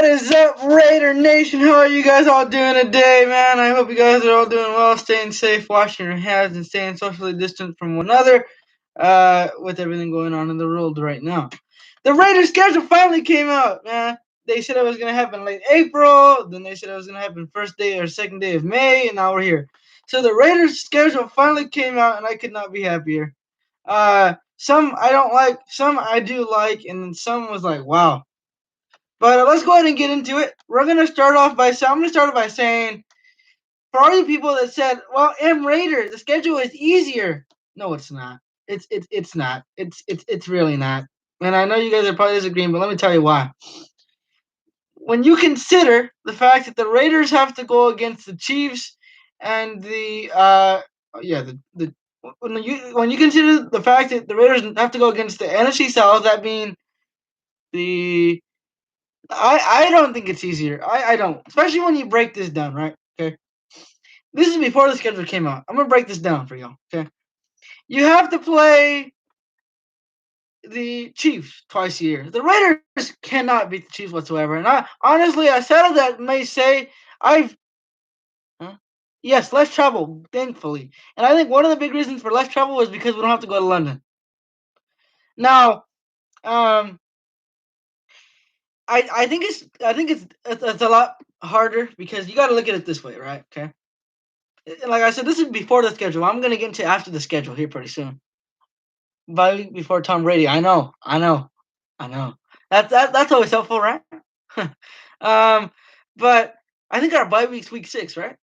What is up, Raider Nation? How are you guys all doing today, man? I hope you guys are all doing well, staying safe, washing your hands, and staying socially distant from one another with everything going on in the world right now. The Raiders schedule finally came out, man. They said it was going to happen late April, then they said it was going to happen first day or second day of May, and now we're here. So the Raiders schedule finally came out, and I could not be happier. Some I don't like, some I do like, and then some was like, wow. But let's go ahead and get into it. I'm going to start off by saying, for all you people that said, "Well, Raider, the schedule is easier." No, it's not. It's not. It's really not. And I know you guys are probably disagreeing, but let me tell you why. When you consider the fact that the Raiders have to go against the Chiefs and when you consider the fact that the Raiders have to go against the NFC South, that being the I don't think it's easier. I don't. Especially when you break this down, right? Okay. This is before the schedule came out. I'm gonna break this down for y'all. Okay. You have to play the Chiefs twice a year. The Raiders cannot beat the Chiefs whatsoever. And honestly, outside of that may say I've yes, less travel, thankfully. And I think one of the big reasons for less travel is because we don't have to go to London. Now, I think it's a lot harder because you got to look at it this way, right? Okay. Like I said, this is before the schedule. I'm gonna get into after the schedule here pretty soon. Before Tom Brady. I know. That's always helpful, right? But I think our bye week's week 6, right?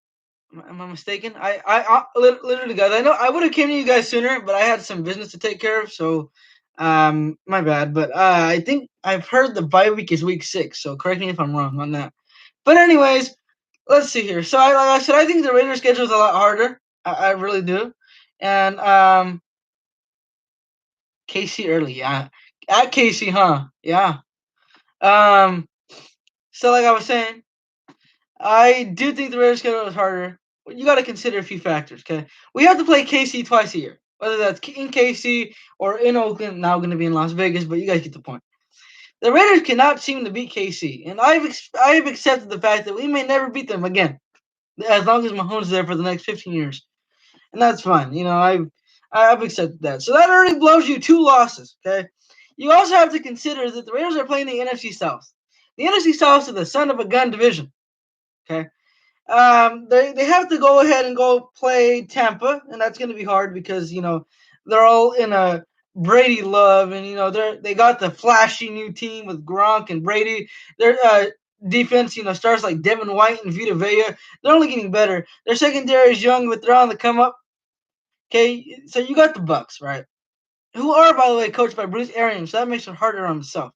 Am I mistaken? I literally, guys. I know I would have came to you guys sooner, but I had some business to take care of, so my bad. But I think I've heard the bye week is week 6, so correct me if I'm wrong on that. But anyways, let's see here. So like I said, I think the Raiders schedule is a lot harder. I really do. And KC early, yeah. At KC, huh? Yeah. So like I was saying, I do think the Raiders schedule is harder. You got to consider a few factors, okay? We have to play KC twice a year, whether that's in KC or in Oakland. Now going to be in Las Vegas, but you guys get the point. The Raiders cannot seem to beat KC, and I've accepted the fact that we may never beat them again, as long as Mahomes is there for the next 15 years, and that's fine. You know, I've accepted that. So that already blows you 2 losses, okay? You also have to consider that the Raiders are playing the NFC South. The NFC South is the son of a gun division, okay? They have to go ahead and go play Tampa, and that's going to be hard because they're all in a Brady love, and they got the flashy new team with Gronk and Brady. Their defense, stars like Devin White and Vita Vea. They're only getting better. Their secondary is young, but they're on the come up. Okay, so you got the Bucks, right? Who are, by the way, coached by Bruce Arians, so that makes it harder on himself.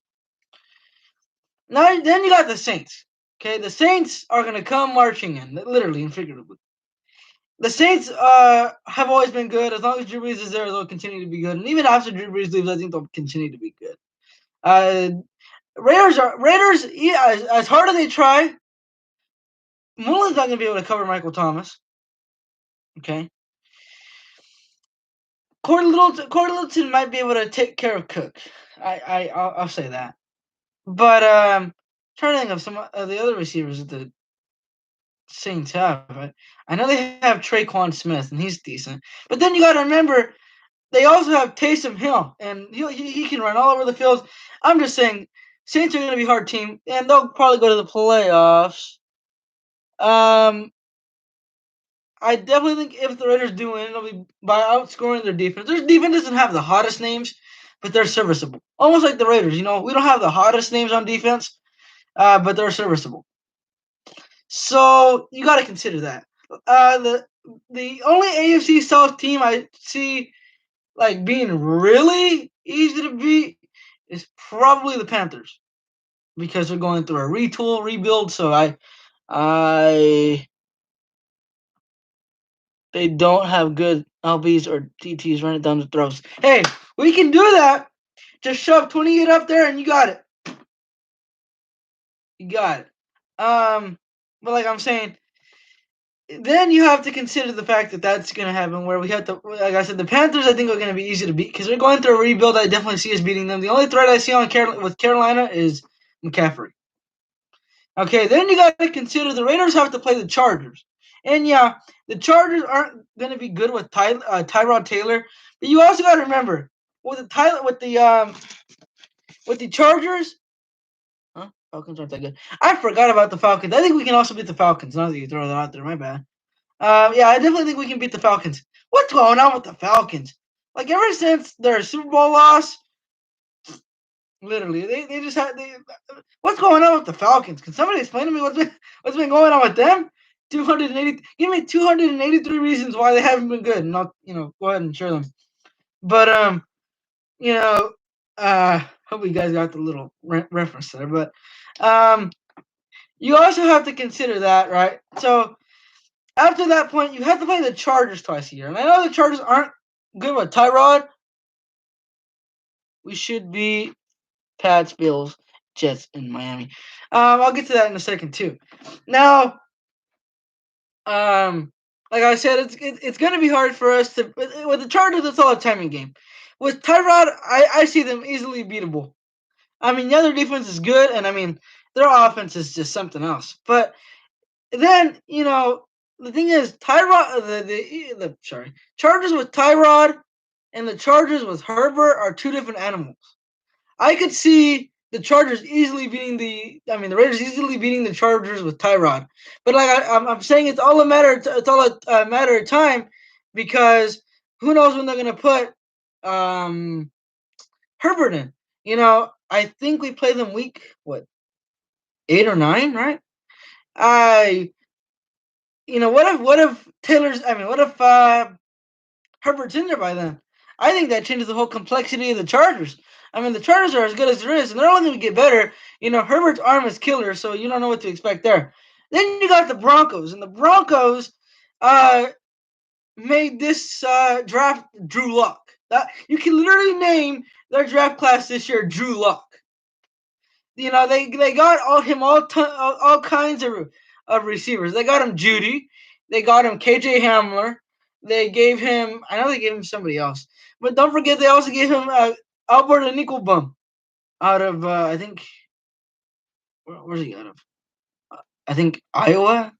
Now, then you got the Saints. Okay, the Saints are going to come marching in, literally and figuratively. The Saints have always been good. As long as Drew Brees is there, they'll continue to be good. And even after Drew Brees leaves, I think they'll continue to be good. Raiders. Yeah, as hard as they try, Mullen's not going to be able to cover Michael Thomas. Okay. Corey Littleton might be able to take care of Cook. I'll say that. But trying to think of some of the other receivers that the Saints have. I know they have Traquan Smith, and he's decent. But then you got to remember, they also have Taysom Hill, and he can run all over the field. I'm just saying, Saints are going to be a hard team, and they'll probably go to the playoffs. I definitely think if the Raiders do win, it'll be by outscoring their defense. Their defense doesn't have the hottest names, but they're serviceable. Almost like the Raiders. We don't have the hottest names on defense, but they're serviceable. So you got to consider that. The only AFC South team I see like being really easy to beat is probably the Panthers because they're going through a rebuild. So they don't have good LBs or TTs running down the throats. Hey, we can do that. Just shove 28 up there and you got it. You got it. But like I'm saying, then you have to consider the fact that that's going to happen where we have to, like I said, the Panthers I think are going to be easy to beat because they're going through a rebuild. I definitely see us beating them. The only threat I see with Carolina is McCaffrey. Okay, then you got to consider the Raiders have to play the Chargers, and yeah, the Chargers aren't going to be good with Tyrod Taylor, but you also got to remember with the Chargers. Huh? Falcons aren't that good. I forgot about the Falcons. I think we can also beat the Falcons. Now that you throw that out there, my bad. Yeah, I definitely think we can beat the Falcons. What's going on with the Falcons? Like ever since their Super Bowl loss, literally, they just had. What's going on with the Falcons? Can somebody explain to me what's been going on with them? 280. Give me 283 reasons why they haven't been good, and I'll go ahead and share them. But you know, hope you guys got the little reference there. But you also have to consider that, right? So after that point, you have to play the Chargers twice a year, and I know the Chargers aren't good with Tyrod. We should be Pats, Bills, Jets, and Miami. I'll get to that in a second too. Now, like I said, it's going to be hard for us to with the Chargers. It's all a timing game. With Tyrod, I see them easily beatable. I mean, the other defense is good, and I mean their offense is just something else. But then the thing is, Tyrod, the Chargers with Tyrod and the Chargers with Herbert are two different animals. I could see the Chargers easily beating the Raiders easily beating the Chargers with Tyrod. But like I'm saying, it's all a matter of time because who knows when they're gonna put Herbert in. I think we play them week 8 or 9, right? I what if Herbert's in there by then? I think that changes the whole complexity of the Chargers. I mean, the Chargers are as good as there is, and they're only going to get better. Herbert's arm is killer, so you don't know what to expect there. Then you got the Broncos, and the Broncos made this draft Drew Luck. That you can literally name their draft class this year Drew Luck. They got all kinds of receivers. They got him Judy. They got him KJ Hamler. They gave him. I know they gave him somebody else, but don't forget they also gave him Albert Nickelbaum out of I think where's he out of? I think Iowa.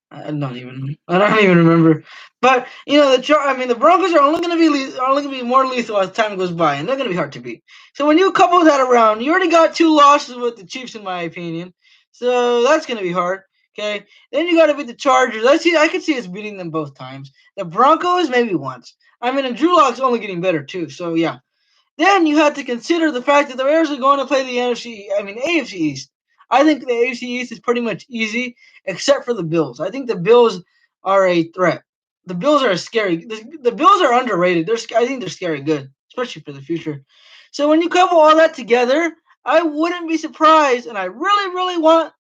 I don't even remember. But the Broncos are only going to be more lethal as time goes by, and they're going to be hard to beat. So when you couple that around, you already got 2 losses with the Chiefs, in my opinion. So that's going to be hard. Okay, then you got to beat the Chargers. I could see us beating them both times. The Broncos maybe once. I mean, and Drew Lock's only getting better too. So yeah. Then you have to consider the fact that the Bears are going to play the AFC East. I think the AFC East is pretty much easy, except for the Bills. I think the Bills are a threat. The Bills are scary. The Bills are underrated. I think they're scary good, especially for the future. So when you couple all that together, I wouldn't be surprised, and I really want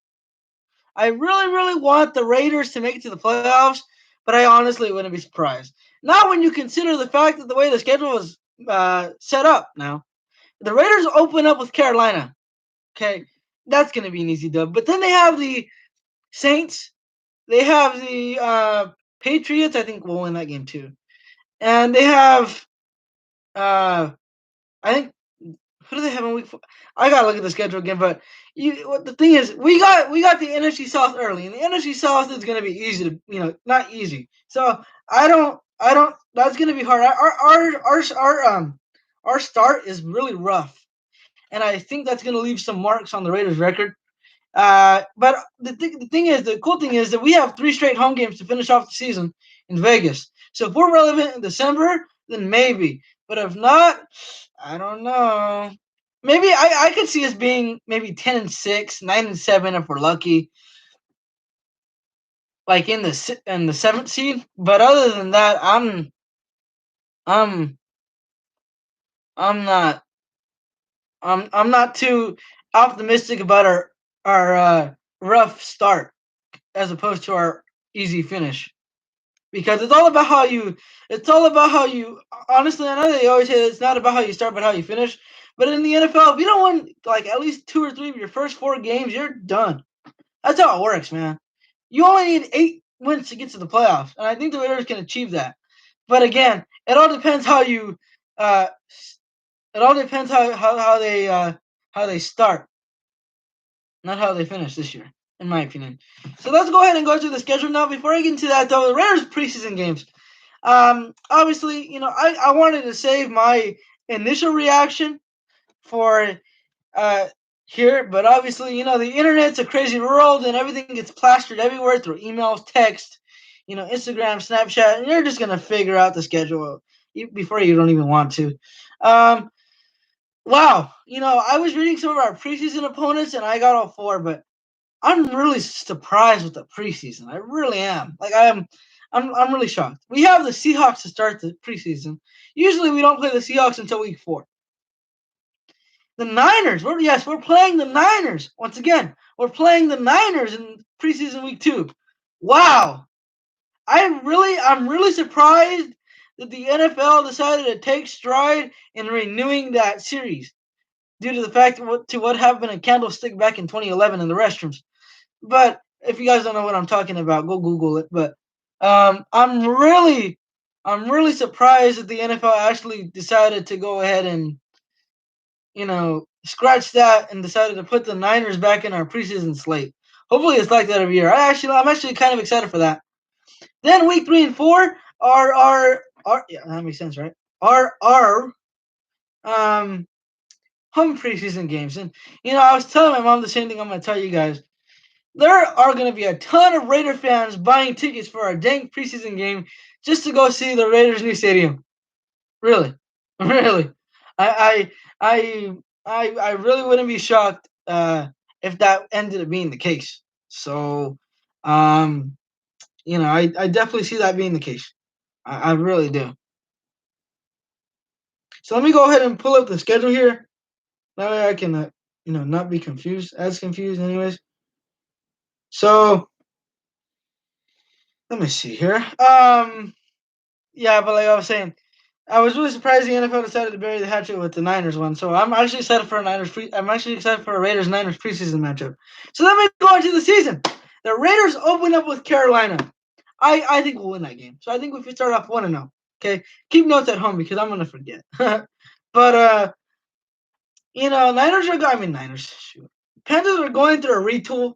the Raiders to make it to the playoffs, but I honestly wouldn't be surprised. Not when you consider the fact that the way the schedule is set up now. The Raiders open up with Carolina. Okay, that's going to be an easy dub. But then they have the Saints. They have the Patriots. I think will win that game too. And they have, I think, who do they have in week 4? I gotta look at the schedule again. But the thing is, we got the NFC South early, and the NFC South is going to be easy to, not easy. So I don't. That's going to be hard. Our start is really rough, and I think that's going to leave some marks on the Raiders' record. But the cool thing is that we have 3 straight home games to finish off the season in Vegas. So if we're relevant in December, then maybe. But if not, I don't know. Maybe I could see us being maybe 10-6, 9-7 if we're lucky, like in the 7th seed. But other than that, I'm not I'm not too optimistic about our rough start as opposed to our easy finish. Because it's all about how you honestly, I know they always say it's not about how you start but how you finish. But in the NFL, if you don't win like at least 2 or 3 of your first 4 games, you're done. That's how it works, man. You only need 8 wins to get to the playoffs, and I think the Raiders can achieve that. But again, it all depends how you it all depends how they start, not how they finish this year. in my opinion. So let's go ahead and go to the schedule now. Before I get into that, though, the Raiders preseason games. Obviously, I wanted to save my initial reaction for uh here, but obviously, the internet's a crazy world and everything gets plastered everywhere through emails, text, Instagram, Snapchat, and you're just gonna figure out the schedule before you don't even want to. Um, wow, I was reading some of our preseason opponents and I got all four, but I'm really surprised with the preseason. I really am. Like I'm really shocked. We have the Seahawks to start the preseason. Usually we don't play the Seahawks until week 4. The Niners. We're playing the Niners once again. We're playing the Niners in preseason week 2. Wow. I'm really surprised that the NFL decided to take stride in renewing that series due to the fact to what happened in Candlestick back in 2011 in the restrooms. But if you guys don't know what I'm talking about, go Google it. But I'm really surprised that the NFL actually decided to go ahead and scratch that and decided to put the Niners back in our preseason slate. Hopefully, it's like that every year. I'm actually kind of excited for that. Then week 3 and 4 are yeah, that makes sense, right? Are home preseason games, and I was telling my mom the same thing I'm gonna tell you guys. There are going to be a ton of Raider fans buying tickets for our dang preseason game just to go see the Raiders' new stadium. Really, really. I I I really wouldn't be shocked if that ended up being the case. So, I definitely see that being the case. I really do. So let me go ahead and pull up the schedule here. That way I can, not be confused, anyways. So let me see here. Yeah, but like I was saying, I was really surprised the NFL decided to bury the hatchet with the Niners one. So I'm actually excited for I'm actually excited for a Raiders Niners preseason matchup. So let me go into the season. The Raiders open up with Carolina. I think we'll win that game. So I think if we start off 1-0, okay. Keep notes at home because I'm gonna forget. But Niners. Shoot. Panthers are going through a retool.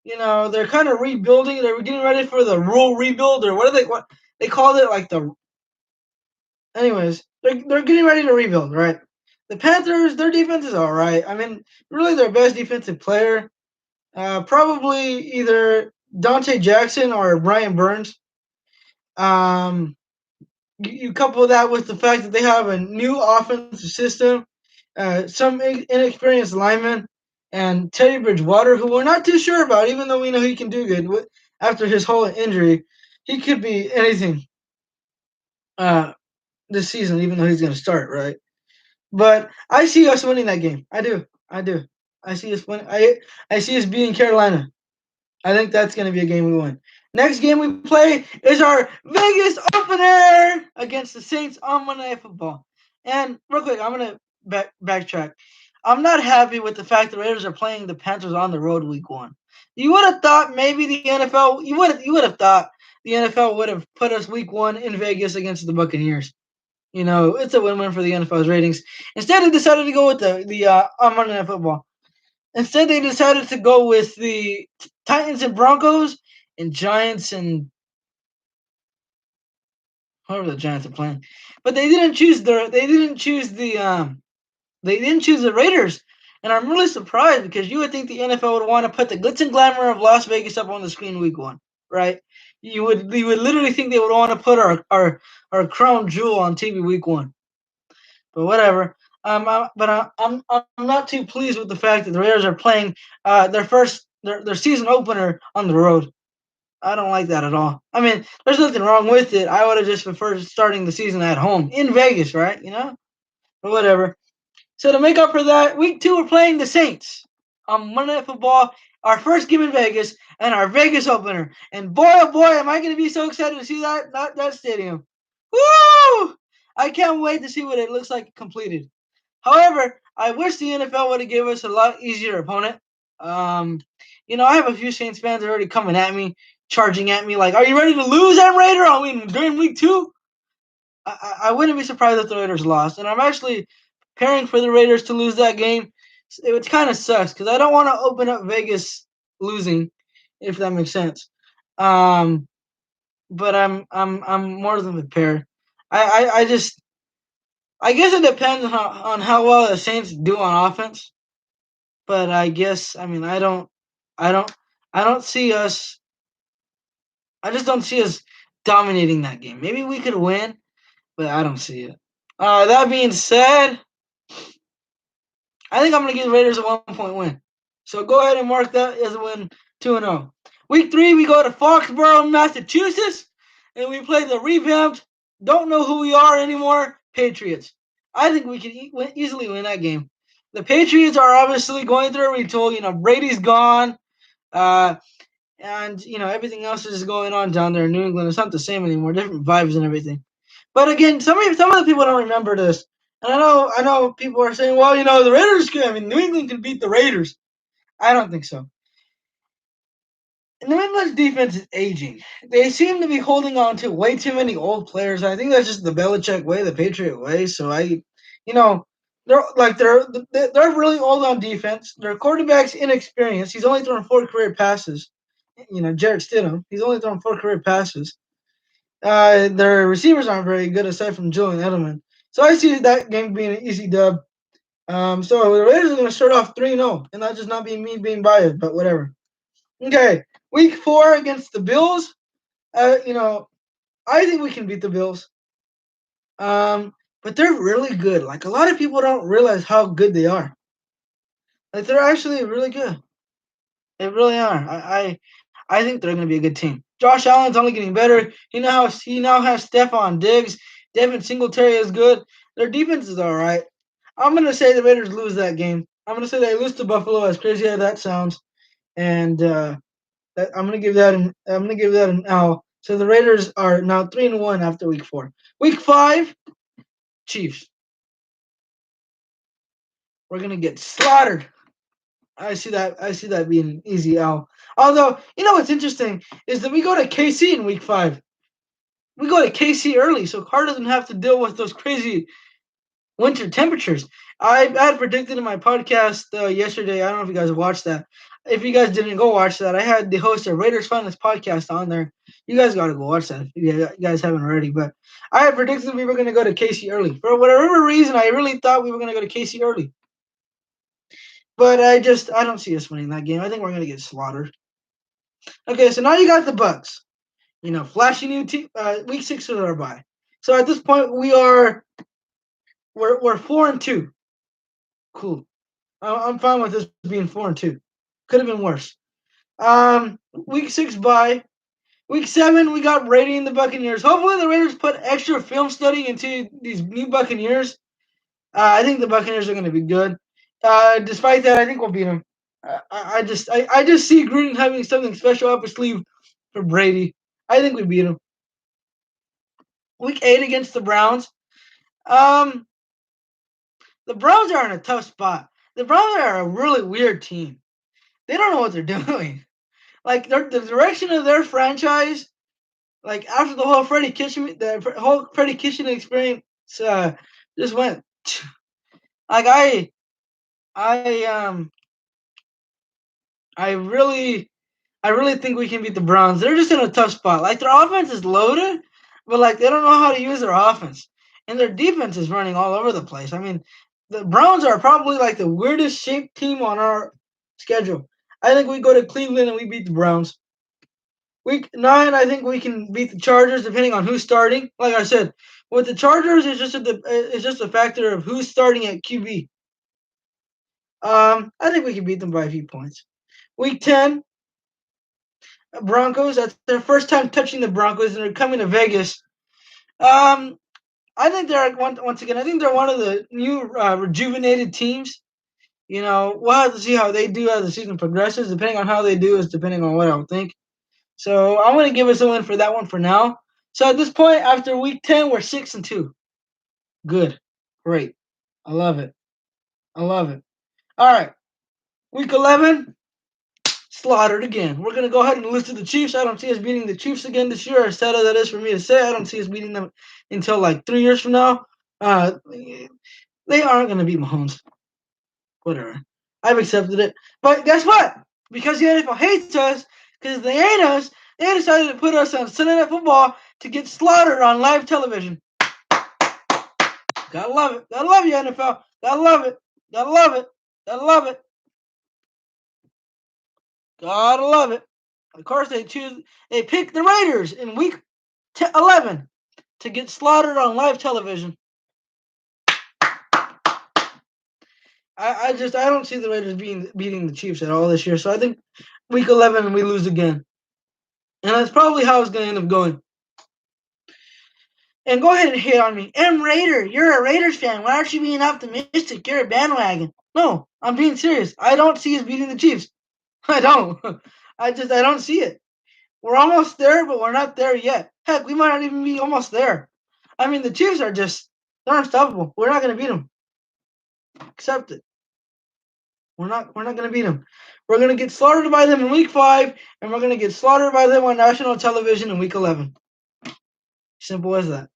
They're kind of rebuilding. They're getting ready for the rule rebuild, or what they called it, like the. Anyways, they're getting ready to rebuild, right? The Panthers, their defense is all right. I mean, really, their best defensive player, probably either Dante Jackson or Brian Burns. You couple that with the fact that they have a new offensive system, some inexperienced linemen, and Teddy Bridgewater, who we're not too sure about, even though we know he can do good after his whole injury. He could be anything this season, even though he's going to start, right? But I see us winning that game. I do. I do. I see us win. I see us beating Carolina. I think that's going to be a game we win. Next game we play is our Vegas opener against the Saints on Monday Night Football. And real quick, I'm going to backtrack. I'm not happy with the fact the Raiders are playing the Panthers on the road week 1. You would have thought maybe the NFL. You would have thought the NFL would have put us week 1 in Vegas against the Buccaneers. It's a win-win for the NFL's ratings. Instead, they decided to go with the on Monday Night Football. Instead, they decided to go with the Titans and Broncos and Giants and whoever the Giants are playing. But they didn't choose the Raiders. And I'm really surprised because you would think the NFL would want to put the glitz and glamour of Las Vegas up on the screen week 1, right? You would literally think they would want to put our crown jewel on TV week 1. But whatever. I'm not too pleased with the fact that the Raiders are playing their season opener on the road. I don't like that at all. I mean, there's nothing wrong with it. I would have just preferred starting the season at home in Vegas, right? But whatever. So to make up for that, week 2 we're playing the Saints on Monday Night Football. Our first game in Vegas and our Vegas opener. And boy, oh boy, am I going to be so excited to see that stadium. Woo! I can't wait to see what it looks like completed. However, I wish the NFL would have given us a lot easier opponent. I have a few Saints fans already coming at me, charging at me like, "Are you ready to lose, M Raider? I mean, during week 2." I wouldn't be surprised if the Raiders lost, and I'm actually preparing for the Raiders to lose that game. It kind of sucks because I don't want to open up Vegas losing, if that makes sense. Um, but I'm more than prepared. I just I guess it depends on how well the Saints do on offense. But I guess I don't I don't see us I just don't see us dominating that game. Maybe we could win, but I don't see it. That being said, I think I'm gonna give the Raiders a 1 point win. So go ahead and mark that as a win, 2-0. Week 3 we go to Foxborough, Massachusetts, and we play the revamped, don't know who we are anymore, Patriots. I think we can easily win that game. The Patriots are obviously going through a retool. Brady's gone. Uh, and everything else is going on down there in New England. It's not the same anymore. Different vibes and everything. But again, some of the people don't remember this, and I know people are saying, well, the Raiders can. I mean, New England can beat the Raiders. I don't think so. New England's defense is aging. They seem to be holding on to way too many old players. I think that's just the Belichick way, the Patriot way. So you know, they're really old on defense. Their quarterback's inexperienced. He's only thrown 4 career passes. Jarrett Stidham. He's only thrown 4 career passes. Their receivers aren't very good aside from Julian Edelman. So I see that game being an easy dub. So the Raiders are going to start off 3-0, and not just not being me being biased, but whatever. Okay, week 4 against the Bills. I think we can beat the Bills. But they're really good. Like, a lot of people don't realize how good they are. Like, they're actually really good. They really are. I think they're going to be a good team. Josh Allen's only getting better. He now has Stephon Diggs. Devin Singletary is good. Their defense is all right. I'm going to say the Raiders lose that game. I'm going to say they lose to Buffalo, as crazy as that sounds. And I'm going to give that an L. So the Raiders are now 3-1 after week 4. Week 5, Chiefs. We're going to get slaughtered. I see that being an easy L. Although, what's interesting is that we go to KC in week 5. We go to KC early, so Carr doesn't have to deal with those crazy winter temperatures. I had predicted in my podcast yesterday. I don't know if you guys watched that. If you guys didn't, go watch that. I had the host of Raiders Finest podcast on there. You guys got to go watch that if you guys haven't already. But I had predicted we were going to go to KC early. For whatever reason, I really thought we were going to go to KC early. But I don't see us winning that game. I think we're going to get slaughtered. Okay, so now you got the Bucks. Flashy new team. Week 6 is our bye. So at this point, we're 4-2. Cool. I'm fine with this being 4-2. Could have been worse. Week 6 bye. Week 7, we got Brady and the Buccaneers. Hopefully, the Raiders put extra film study into these new Buccaneers. I think the Buccaneers are going to be good. Despite that, I think we'll beat them. I just see Gruden having something special up his sleeve for Brady. I think we beat him. Week 8 against the Browns. The Browns are in a tough spot. The Browns are a really weird team. They don't know what they're doing. Like, the direction of their franchise, like after the whole Freddie Kitchen experience, just went. Like I I really think we can beat the Browns. They're just in a tough spot. Like, their offense is loaded, but like they don't know how to use their offense, and their defense is running all over the place. I mean, the Browns are probably like the weirdest shaped team on our schedule. I think we go to Cleveland and we beat the Browns. Week 9, I think we can beat the Chargers depending on who's starting. Like I said, with the Chargers, it's just a factor of who's starting at QB. I think we can beat them by a few points. Week 10, Broncos. That's their first time touching the Broncos, and they're coming to Vegas. I think they're once again. I think they're one of the new rejuvenated teams. We'll have to see how they do as the season progresses. Depending on how they do is depending on what I would think. So I'm going to give us a win for that one for now. So at this point, after week 10, we're 6-2. Good. Great. I love it. All right. Week 11, slaughtered again. We're going to go ahead and lose to the Chiefs. I don't see us beating the Chiefs again this year, as sad as that is for me to say. I don't see us beating them until like 3 years from now. They aren't going to beat Mahomes. Whatever. I've accepted it. But guess what? because the NFL hates us, because they hate us, they decided to put us on Sunday Night Football to get slaughtered on live television. Gotta love it. Gotta love you, NFL. Gotta love it. Gotta love it. Gotta love it. Gotta love it. Of course, they pick the Raiders in week 11 to get slaughtered on live television. I don't see the Raiders beating the Chiefs at all this year. So I think week 11 we lose again, and that's probably how it's going to end up going. And go ahead and hate on me, Raider. You're a Raiders fan. Why aren't you being optimistic? You're a bandwagon. No, I'm being serious. I don't see us beating the Chiefs. I don't. I don't see it. We're almost there, but we're not there yet. Heck, we might not even be almost there. I mean, the Chiefs are they're unstoppable. We're not going to beat them. Accept it. We're not going to beat them. We're going to get slaughtered by them in week 5, and we're going to get slaughtered by them on national television in week 11. Simple as that.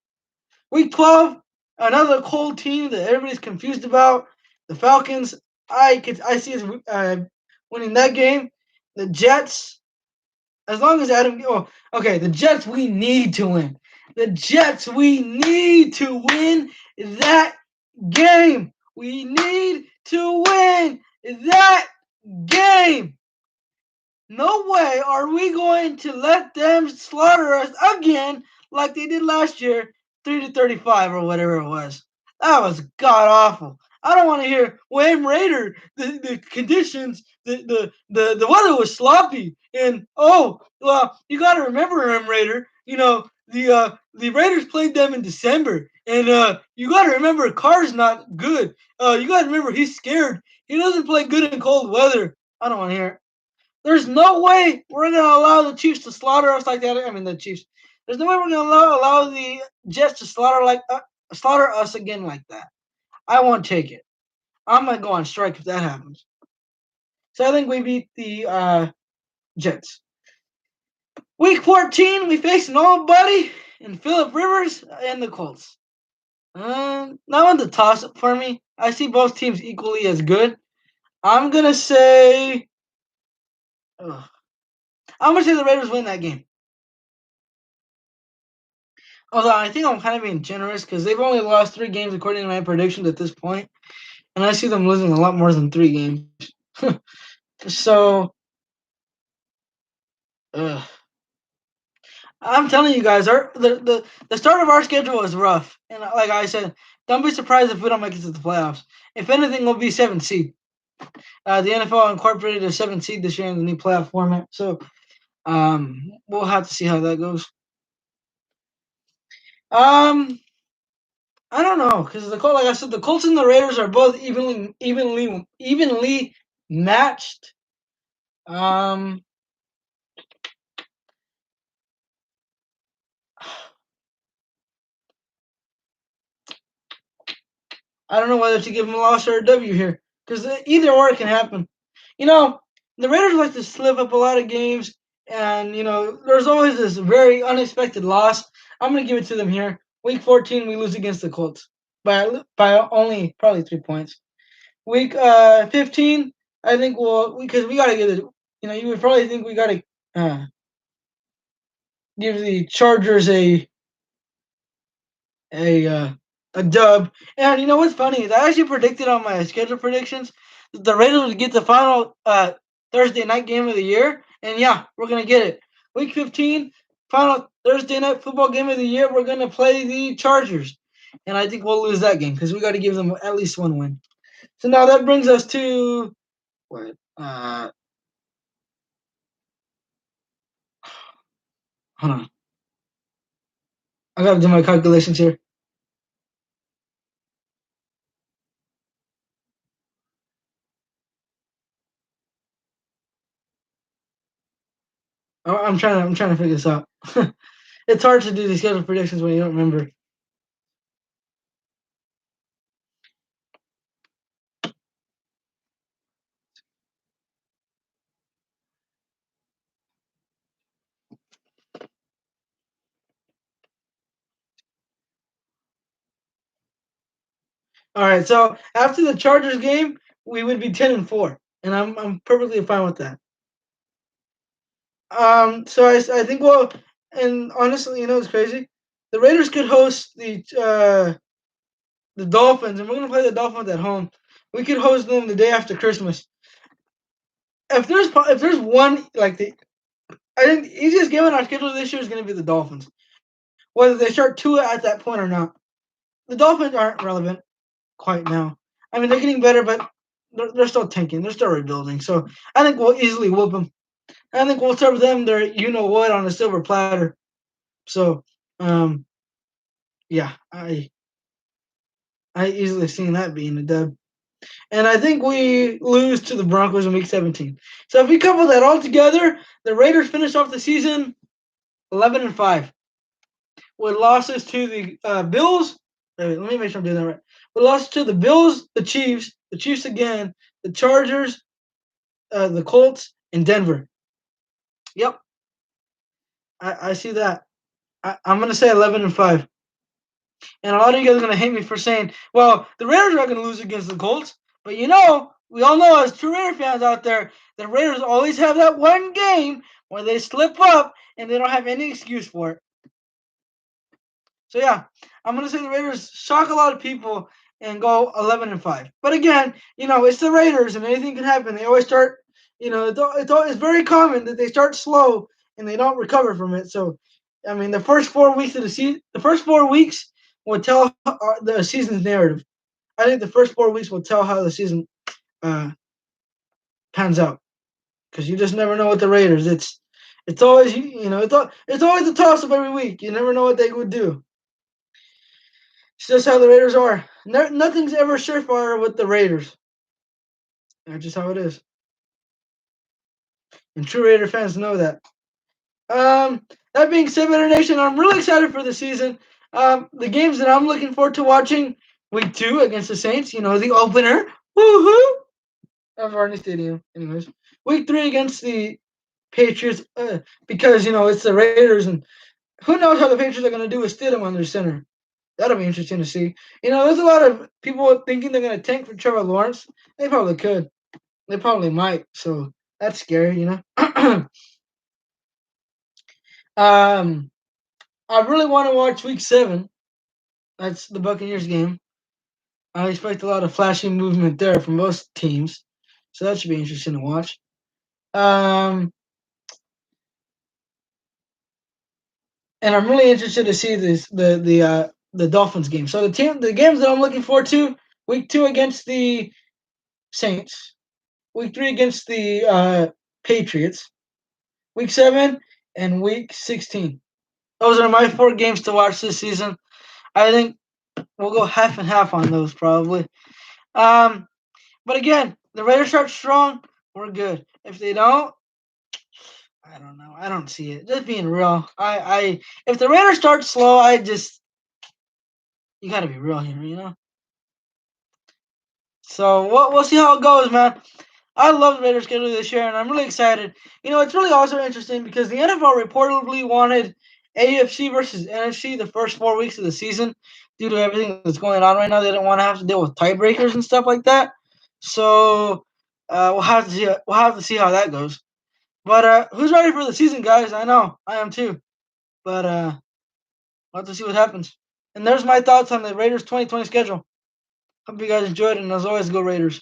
Week 12, another cold team that everybody's confused about. The Falcons. I see us winning that game. The Jets. As long as Adam. Oh, okay. The Jets. We need to win. The Jets. We need to win that game. We need to win that game. No way are we going to let them slaughter us again like they did last year, 3-35 or whatever it was. That was god awful. I don't want to hear Wham Raider. The conditions, the weather was sloppy, and oh well, you got to remember Wham Raider. You know the Raiders played them in December, and you got to remember Carr's not good. You got to remember he's scared. He doesn't play good in cold weather. I don't want to hear it. There's no way we're going to allow the Chiefs to slaughter us like that. I mean, the Chiefs. There's no way we're going to allow the Jets to slaughter us again like that. I won't take it. I'm going to go on strike if that happens. So I think we beat the Jets. Week 14, we face nobody in Phillip Rivers and the Colts. That one's a toss-up for me. I see both teams equally as good. I'm going to say... I'm going to say the Raiders win that game. Although I think I'm kind of being generous because they've only lost 3 games according to my predictions at this point, and I see them losing a lot more than 3 games. So, I'm telling you guys, the start of our schedule is rough, and like I said, don't be surprised if we don't make it to the playoffs. If anything, we'll be 7th seed. The NFL incorporated a 7th seed this year in the new playoff format, so we'll have to see how that goes. I don't know because like I said, the Colts and the Raiders are both evenly matched. I don't know whether to give them a loss or a W here because either or can happen. You know, the Raiders like to slip up a lot of games, and there's always this very unexpected loss. I'm gonna give it to them here. Week 14, we lose against the Colts by only probably 3 points. Week 15, I think because we gotta get it. You would probably think we gotta give the Chargers a dub. And you know what's funny is I actually predicted on my schedule predictions that the Raiders would get the final Thursday night game of the year, and yeah, we're gonna get it. Week 15, final Thursday night football game of the year. We're gonna play the Chargers, and I think we'll lose that game because we got to give them at least 1 win. So now that brings us to what? Hold on. I gotta do my calculations here. I'm trying to figure this out. It's hard to do these schedule predictions when you don't remember. All right, so after the Chargers game, we would be 10-4, and I'm perfectly fine with that. So I think and honestly, it's crazy. The Raiders could host the Dolphins, and we're gonna play the Dolphins at home. We could host them the day after Christmas. If there's one like I think the easiest game on our schedule this year is gonna be the Dolphins. Whether they start Tua at that point or not, the Dolphins aren't relevant quite now. I mean, they're getting better, but they're still tanking. They're still rebuilding. So I think we'll easily whoop them. I think we'll serve them their what on a silver platter. So, um, yeah, I easily seen that being a dub. And I think we lose to the Broncos in Week 17. So if we couple that all together, the Raiders finish off the season 11-5 with losses to the Bills. Wait, let me make sure I'm doing that right. With losses to the Bills, the Chiefs again, the Chargers, the Colts, and Denver. Yep, I see that. I'm gonna say 11-5. And a lot of you guys are going to hate me for saying, well, the Raiders are going to lose against the Colts. But we all know as true Raider fans out there, the Raiders always have that one game where they slip up and they don't have any excuse for it. So yeah, I'm going to say the Raiders shock a lot of people and go 11-5. But again, it's the Raiders and anything can happen. They always start, it's very common that they start slow and they don't recover from it. So, I mean, the first 4 weeks of the first 4 weeks will tell the season's narrative. I think the first 4 weeks will tell how the season uh, pans out because you just never know with the Raiders. It's always it's always a toss up every week. You never know what they would do. It's just how the Raiders are. Nothing's ever surefire with the Raiders. That's just how it is. And true Raider fans know that. That being said, Raider Nation, I'm really excited for the season. The games that I'm looking forward to watching, Week 2 against the Saints, the opener, woohoo, of Arnie Stadium. Anyways, Week 3 against the Patriots, because it's the Raiders, and who knows how the Patriots are going to do with Stidham on their center. That'll be interesting to see. There's a lot of people thinking they're going to tank for Trevor Lawrence. They probably could. They probably might. So that's scary. I really want to watch Week 7. That's the Buccaneers game. I expect a lot of flashy movement there from most teams, so that should be interesting to watch. And I'm really interested to see the Dolphins game. So the games that I'm looking forward to: Week 2 against the Saints, Week 3 against the Patriots, Week 7, and Week 16. Those are my 4 games to watch this season. I think we'll go half and half on those probably. But again, the Raiders start strong, we're good. If they don't, I don't know. I don't see it. Just being real. If the Raiders start slow, you gotta be real here. So we'll see how it goes, man. I love the Raiders schedule this year, and I'm really excited. It's really also interesting because the NFL reportedly wanted AFC versus NFC the first 4 weeks of the season due to everything that's going on right now. They didn't want to have to deal with tiebreakers and stuff like that. So we'll have to see. We'll have to see how that goes. But who's ready for the season, guys? I know I am too. But we'll have to see what happens. And there's my thoughts on the Raiders 2020 schedule. Hope you guys enjoyed it, and as always, go Raiders.